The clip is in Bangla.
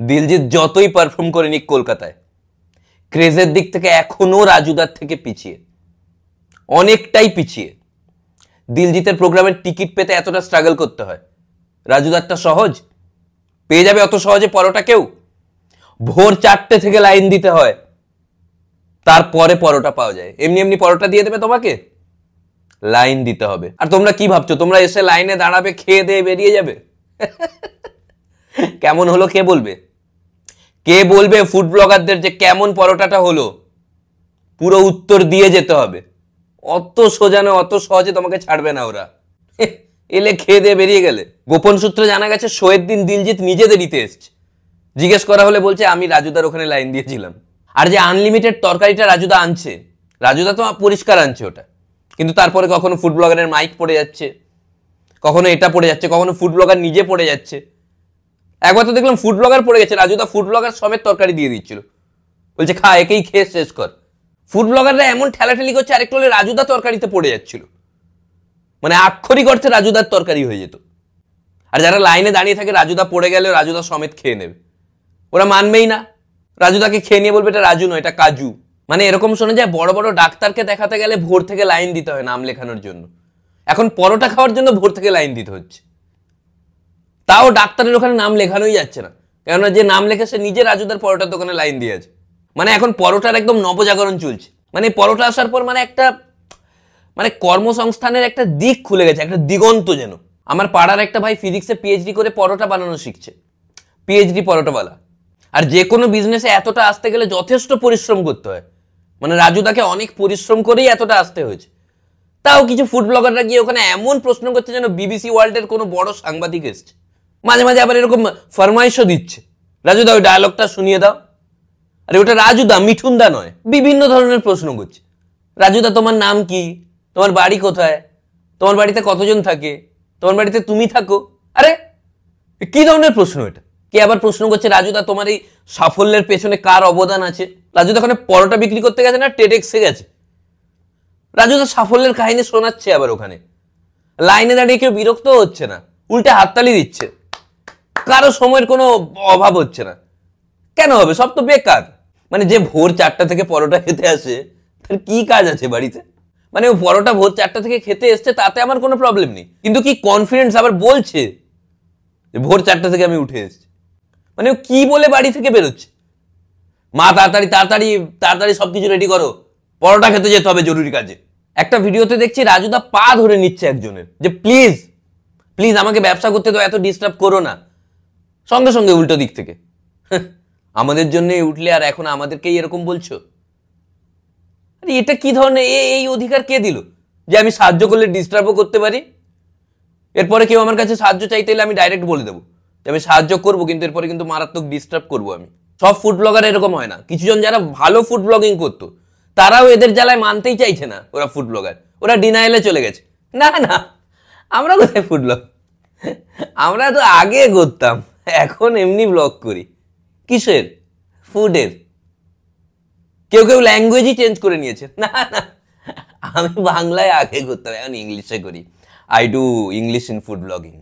দিলজিৎ যতই পারফর্ম করে নিক কলকাতায়, ক্রেজের দিক থেকে এখনো রাজুদার থেকে পিছিয়ে, অনেকটাই পিছিয়ে। দিলজিতের প্রোগ্রামের টিকিট পেতে এতটা স্ট্রাগল করতে হয়, রাজুদারটা সহজ, পেয়ে যাবে অত সহজে পরোটা কেউ? ভোর 4টে থেকে লাইন দিতে হয়, তারপরে পরোটা পাওয়া যায়। এমনি এমনি পরোটা দিয়ে দেবে তোমাকে? লাইন দিতে হবে। আর তোমরা কি ভাবছো তোমরা এসে লাইনে দাঁড়াবে, খেয়ে দিয়ে বেরিয়ে যাবে? কেমন হলো কে বলবে? কে বলবে ফুড ব্লগারদের যে কেমন পরোটাটা হলো? পুরো উত্তর দিয়ে যেতে হবে। অত সোজানো অত সহজে তোমাকে ছাড়বে না ওরা। এলে খেয়ে দিয়ে বেরিয়ে গেলে। গোপন সূত্রে জানা গেছে শোয়ের দিন দিলজিৎ নিজেদের দিতে এসছে। জিজ্ঞেস করা হলে বলছে আমি রাজুদার ওখানে লাইন দিয়েছিলাম। আর যে আনলিমিটেড তরকারিটা রাজুদা আনছে, রাজুদা তো পরিষ্কার আনছে ওটা, কিন্তু তারপরে কখনো ফুড ব্লগারের মাইক পড়ে যাচ্ছে, কখনো এটা পড়ে যাচ্ছে, কখনো ফুড ব্লগার নিজে পড়ে যাচ্ছে। একবার তো দেখলাম ফুড ব্লগার পড়ে গেছে, রাজুদা ফুড ব্লগার সমেত তরকারি দিয়ে দিচ্ছিল, বলছে খা, একেই খেয়ে শেষ কর। ফুড ব্লগাররা এমন ঠেলাঠেলি করছে, আরেকটু হলে রাজুদা তরকারিতে পড়ে যাচ্ছিল, মানে আক্ষরিক অর্থে রাজুদার তরকারি হয়ে যেত। আর যারা লাইনে দাঁড়িয়ে থাকে রাজুদা পড়ে গেলে রাজুদা সমেত খেয়ে নেবে, ওরা মানবেই না। রাজুদাকে খেয়ে নিয়ে বলবে এটা রাজু নয়, এটা কাজু। মানে এরকম শোনা যায় বড় বড় ডাক্তারকে দেখাতে গেলে ভোর থেকে লাইন দিতে হয় নাম লেখানোর জন্য, এখন পরোটা খাওয়ার জন্য ভোর থেকে লাইন দিতে হচ্ছে। তাও ডাক্তারের ওখানে নাম লেখানোই যাচ্ছে না, কেননা যে নাম লেখে সে নিজে রাজুদার পরোটার দোকানে লাইন দিয়ে আছে। মানে এখন পরোটার একদম নবজাগরণ চলছে। মানে পরোটা আসার পর মানে একটা মানে কর্মসংস্থানের একটা দিক খুলে গেছে, একটা দিগন্ত যেন। আমার পাড়ার একটা ভাই ফিজিক্সে পিএইচডি করে পরোটা বানানো শিখছে, পিএইচডি পরোটাওয়ালা। আর যে কোনো বিজনেসে এতটা আসতে গেলে যথেষ্ট পরিশ্রম করতে হয়, মানে রাজুদাকে অনেক পরিশ্রম করেই এতটা আসতে হয়েছে। তাও কিছু ফুড ব্লগাররা গিয়ে ওখানে এমন প্রশ্ন করছে যেন বিবিসি ওয়ার্ল্ডের কোনো বড় সাংবাদিক এসছে। মাঝে মাঝে আবার এরকম ফরমাইশও দিচ্ছে, রাজুদা ওই ডায়লগটা শুনিয়ে দাও। আরে ওটা রাজুদা, মিঠুনদা নয়। বিভিন্ন ধরনের প্রশ্ন করছে। রাজুদা তোমার নাম কি, তোমার বাড়ি কোথায়, তোমার বাড়িতে কতজন থাকে, তোমার বাড়িতে তুমি থাকো। আরে কি ধরনের প্রশ্ন এটা? কে আবার প্রশ্ন করছে রাজুদা তোমার এই সাফল্যের পেছনে কার অবদান আছে? রাজুদা ওখানে পরোটা বিক্রি করতে গেছে না টেডেক্সে গেছে? রাজুদা সাফল্যের কাহিনী শোনাচ্ছে আবার ওখানে। লাইনে দাঁড়িয়ে কেউ বিরক্ত হচ্ছে না, উল্টে হাততালি দিচ্ছে, কারো সময়ের কোনো অভাব হচ্ছে না। কেন হবে? সব তো বেকার। মানে যে ভোর 4টা থেকে পরোটা খেতে আসে তার কি কাজ আছে বাড়িতে? মানে ও পরোটা ভোর 4টা থেকে খেতে এসছে, তাতে আমার কোনো প্রবলেম নেই, কিন্তু কি কনফিডেন্স আবার বলছে যে ভোর 4টা থেকে আমি উঠে এসেছি। মানে ও কি বলে বাড়ি থেকে বেরোচ্ছে, মা তাড়াতাড়ি তাড়াতাড়ি তাড়াতাড়ি সবকিছু রেডি করো, পরোটা খেতে যেতে হবে জরুরি কাজে। একটা ভিডিওতে দেখছি রাজুদা পা ধরে নিচ্ছে একজনের, যে প্লিজ প্লিজ আমাকে ব্যবসা করতে তো এত ডিস্টার্ব করো না। সঙ্গে সঙ্গে উল্টো দিক থেকে আমাদের জন্যই উঠলে আর এখন আমাদেরকেই এরকম বলছো? আরে এটা কি ধরনের এই অধিকার কে দিল যে আমি সাহায্য করলে ডিস্টার্বও করতে পারি? এরপরে কেউ আমার কাছে সাহায্য চাইতে এলে আমি ডাইরেক্ট বলে দেবো যে আমি সাহায্য করবো, কিন্তু এরপরে কিন্তু মারাত্মক ডিস্টার্ব করবো আমি। সব ফুড ব্লগার এরকম হয় না, কিছুজন যারা ভালো ফুড ব্লগিং করতো তারাও এদের জ্বালায় মানতেই চাইছে না ওরা ফুড ব্লগার, ওরা ডিনাইলে চলে গেছে। না না, আমরা কোথায় ফুড ব্লগ, আমরা তো আগে করতাম, এখন এমনি ব্লগ করি। কিসের? ফুডের। কেউ কেউ ল্যাঙ্গুয়েজই চেঞ্জ করে নিয়েছে। না না, আমি বাংলায় আগে করতাম, এখন ইংলিশে করি। I do English in food blogging.